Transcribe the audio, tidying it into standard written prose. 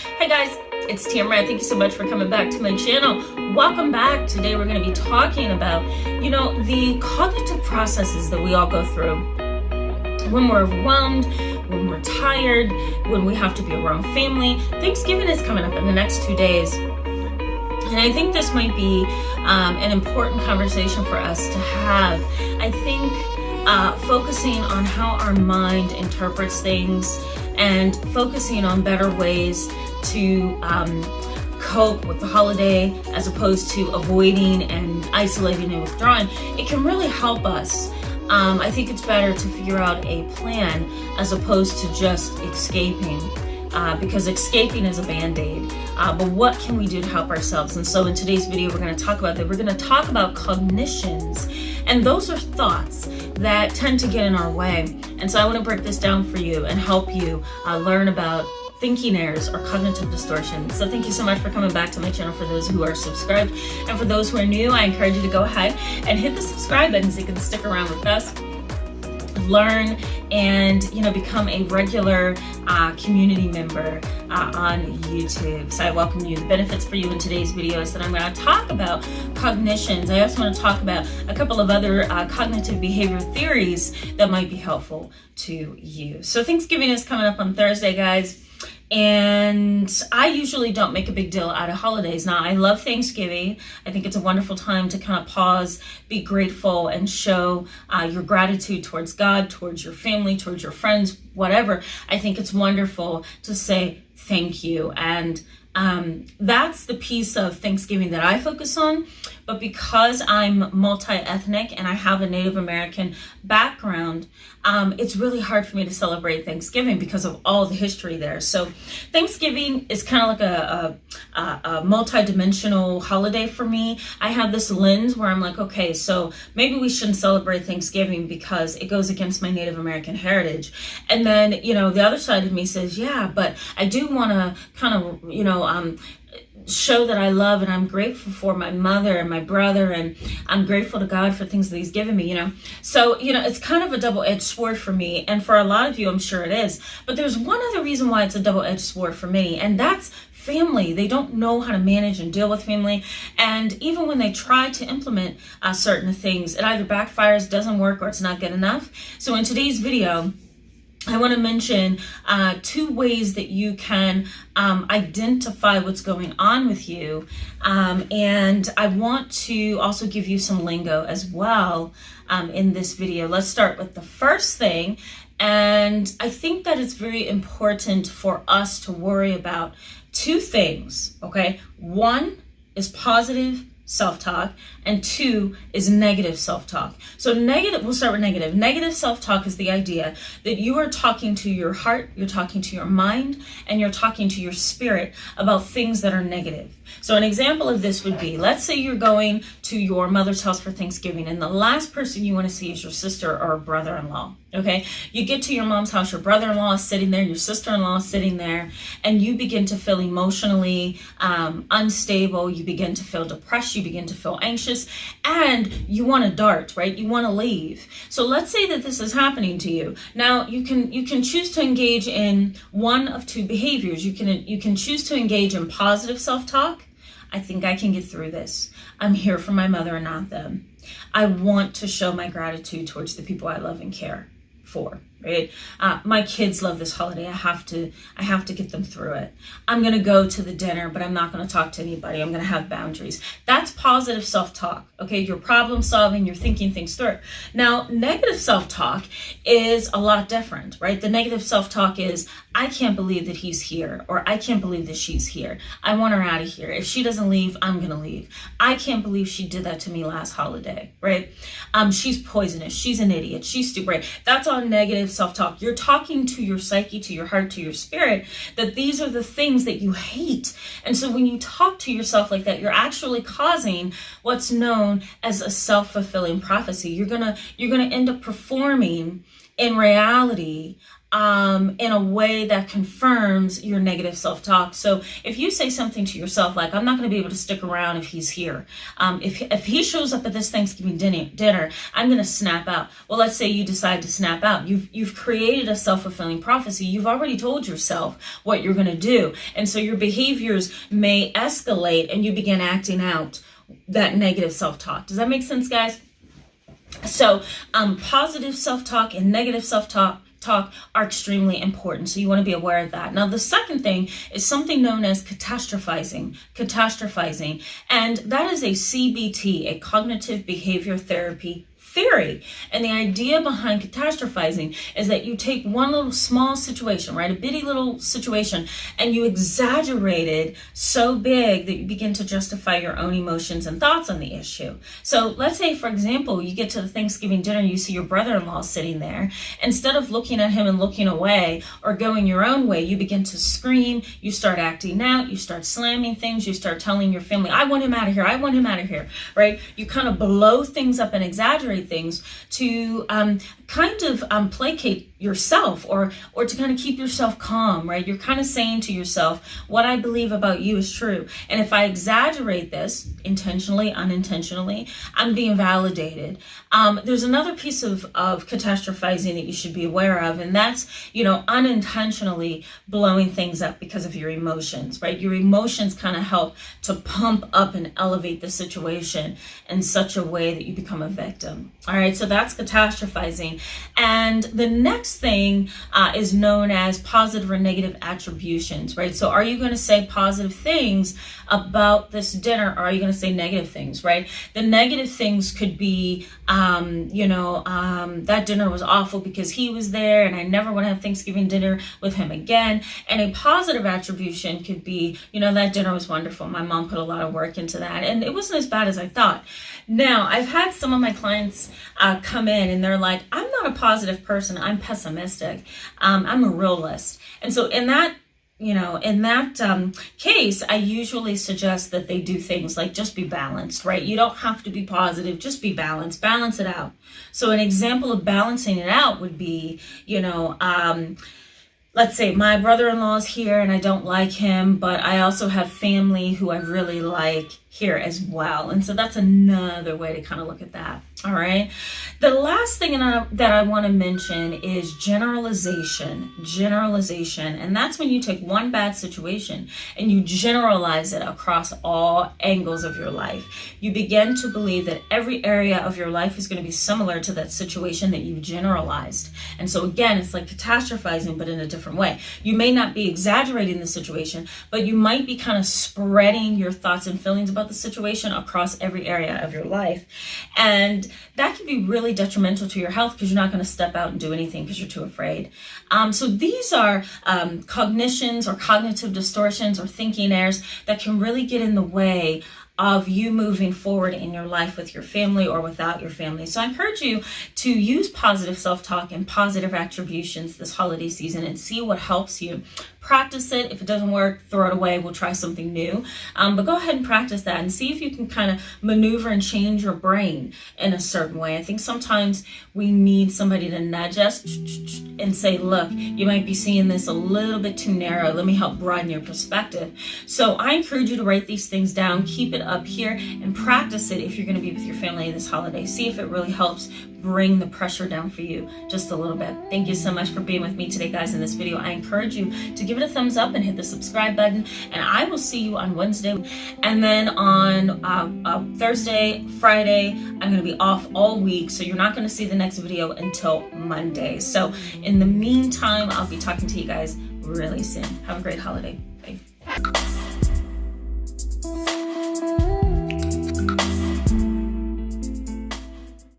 Hey guys, it's Tamara. Thank you so much for coming back to my channel. Welcome back. Today we're going to be talking about, the cognitive processes that we all go through when we're overwhelmed, when we're tired, when we have to be around family. Thanksgiving is coming up in the next 2 days. And I think this might be an important conversation for us to have. I think focusing on how our mind interprets things and focusing on better ways to cope with the holiday as opposed to avoiding and isolating and withdrawing, it can really help us. I think it's better to figure out a plan as opposed to just escaping, because escaping is a band-aid. But what can we do to help ourselves? And so in today's video, we're going to talk about that. We're going to talk about cognitions, and those are thoughts that tend to get in our way. And so I want to break this down for you and help you learn about thinking errors or cognitive distortions. So thank you so much for coming back to my channel. For those who are subscribed and for those who are new, I encourage you to go ahead and hit the subscribe button so you can stick around with us, learn, and become a regular community member on YouTube. So I welcome you. The benefits for you in today's video is that I'm going to talk about cognitions. I also want to talk about a couple of other cognitive behavior theories that might be helpful to you. So Thanksgiving is coming up on Thursday, guys. And I usually don't make a big deal out of holidays. Now, I love Thanksgiving. I think it's a wonderful time to kind of pause, be grateful, and show your gratitude towards God, towards your family, towards your friends, whatever. I think it's wonderful to say thank you. And that's the piece of Thanksgiving that I focus on. But because I'm multi-ethnic and I have a Native American background, it's really hard for me to celebrate Thanksgiving because of all the history there. So Thanksgiving is kind of like a multi-dimensional holiday for me. I have this lens where I'm like, okay, so maybe we shouldn't celebrate Thanksgiving because it goes against my Native American heritage. And then, the other side of me says, yeah, but I do want to kind of, show that I love and I'm grateful for my mother and my brother, and I'm grateful to God for things that he's given me, So, it's kind of a double-edged sword for me, and for a lot of you, I'm sure it is. But there's one other reason why it's a double-edged sword for me, and that's family. They don't know how to manage and deal with family, and even when they try to implement certain things, it either backfires, doesn't work, or it's not good enough. So in today's video, I want to mention 2 ways that you can identify what's going on with you. And I want to also give you some lingo as well in this video. Let's start with the first thing. And I think that it's very important for us to worry about 2 things, okay? 1 is positive self-talk, and 2 is negative self-talk. So we'll start with negative. Negative self-talk is the idea that you are talking to your heart, you're talking to your mind, and you're talking to your spirit about things that are negative. So an example of this would be, let's say you're going to your mother's house for Thanksgiving, and the last person you want to see is your sister or brother-in-law. Okay, you get to your mom's house, your brother-in-law is sitting there, your sister-in-law is sitting there, and you begin to feel emotionally unstable, you begin to feel depressed, you begin to feel anxious, and you want to dart, right? You want to leave. So let's say that this is happening to you. Now, you can choose to engage in one of 2 behaviors. You can choose to engage in positive self-talk. I think I can get through this. I'm here for my mother and not them. I want to show my gratitude towards the people I love and care for, right? My kids love this holiday. I have to get them through it. I'm going to go to the dinner, but I'm not going to talk to anybody. I'm going to have boundaries. That's positive self-talk. Okay, you're problem solving, you're thinking things through. Now, negative self-talk is a lot different, right? The negative self-talk is, I can't believe that he's here, or I can't believe that she's here. I want her out of here. If she doesn't leave, I'm going to leave. I can't believe she did that to me last holiday, right? She's poisonous. She's an idiot. She's stupid, right? That's all negative self-talk. You're talking to your psyche, to your heart, to your spirit, that these are the things that you hate. And so when you talk to yourself like that, you're actually causing what's known as a self-fulfilling prophecy. You're gonna end up performing in reality in a way that confirms your negative self-talk. So if you say something to yourself like, I'm not going to be able to stick around if he's here. If he shows up at this Thanksgiving dinner, I'm going to snap out. Well, let's say you decide to snap out. You've created a self-fulfilling prophecy. You've already told yourself what you're going to do. And so your behaviors may escalate and you begin acting out that negative self-talk. Does that make sense, guys? So positive self-talk and negative self-talk are extremely important. So you want to be aware of that. Now, the second thing is something known as catastrophizing. And that is a CBT, a cognitive behavior therapy theory. And the idea behind catastrophizing is that you take one little small situation, right? A bitty little situation, and you exaggerate it so big that you begin to justify your own emotions and thoughts on the issue. So let's say, for example, you get to the Thanksgiving dinner, you see your brother-in-law sitting there. Instead of looking at him and looking away or going your own way, you begin to scream, you start acting out, you start slamming things, you start telling your family, I want him out of here, I want him out of here, right? You kind of blow things up and exaggerate things to kind of placate yourself or to kind of keep yourself calm, right? You're kind of saying to yourself, what I believe about you is true. And if I exaggerate this intentionally, unintentionally, I'm being validated. There's another piece of catastrophizing that you should be aware of, and that's, unintentionally blowing things up because of your emotions, right? Your emotions kind of help to pump up and elevate the situation in such a way that you become a victim. All right, so that's catastrophizing. And the next thing is known as positive or negative attributions, right? So are you going to say positive things about this dinner, or are you going to say negative things, right? The negative things could be, that dinner was awful because he was there and I never want to have Thanksgiving dinner with him again. And a positive attribution could be, that dinner was wonderful. My mom put a lot of work into that and it wasn't as bad as I thought. Now, I've had some of my clients come in and they're like, I'm not a positive person. I'm pessimistic. I'm a realist. And so in that case, I usually suggest that they do things like just be balanced, right? You don't have to be positive, just be balanced, balance it out. So an example of balancing it out would be, let's say my brother-in-law is here and I don't like him, but I also have family who I really like here as well. And so that's another way to kind of look at that. All right. The last thing that I want to mention is generalization. And that's when you take one bad situation and you generalize it across all angles of your life. You begin to believe that every area of your life is going to be similar to that situation that you've generalized. And so again, it's like catastrophizing, but in a different way. You may not be exaggerating the situation, but you might be kind of spreading your thoughts and feelings about the situation across every area of your life. And that can be really detrimental to your health because you're not going to step out and do anything because you're too afraid. So these are cognitions or cognitive distortions or thinking errors that can really get in the way of you moving forward in your life with your family or without your family. So I encourage you to use positive self-talk and positive attributions this holiday season and see what helps you. Practice it. If it doesn't work, throw it away. We'll try something new. But go ahead and practice that and see if you can kind of maneuver and change your brain in a certain way. I think sometimes we need somebody to nudge us and say, look, you might be seeing this a little bit too narrow. Let me help broaden your perspective. So I encourage you to write these things down, keep it up here, and practice it if you're going to be with your family this holiday. See if it really helps bring the pressure down for you just a little bit. Thank you so much for being with me today, guys, in this video. I encourage you to give it a thumbs up and hit the subscribe button, and I will see you on Wednesday. And then on Thursday, Friday, I'm going to be off all week, so you're not going to see the next video until Monday. So in the meantime, I'll be talking to you guys really soon. Have a great holiday. Bye.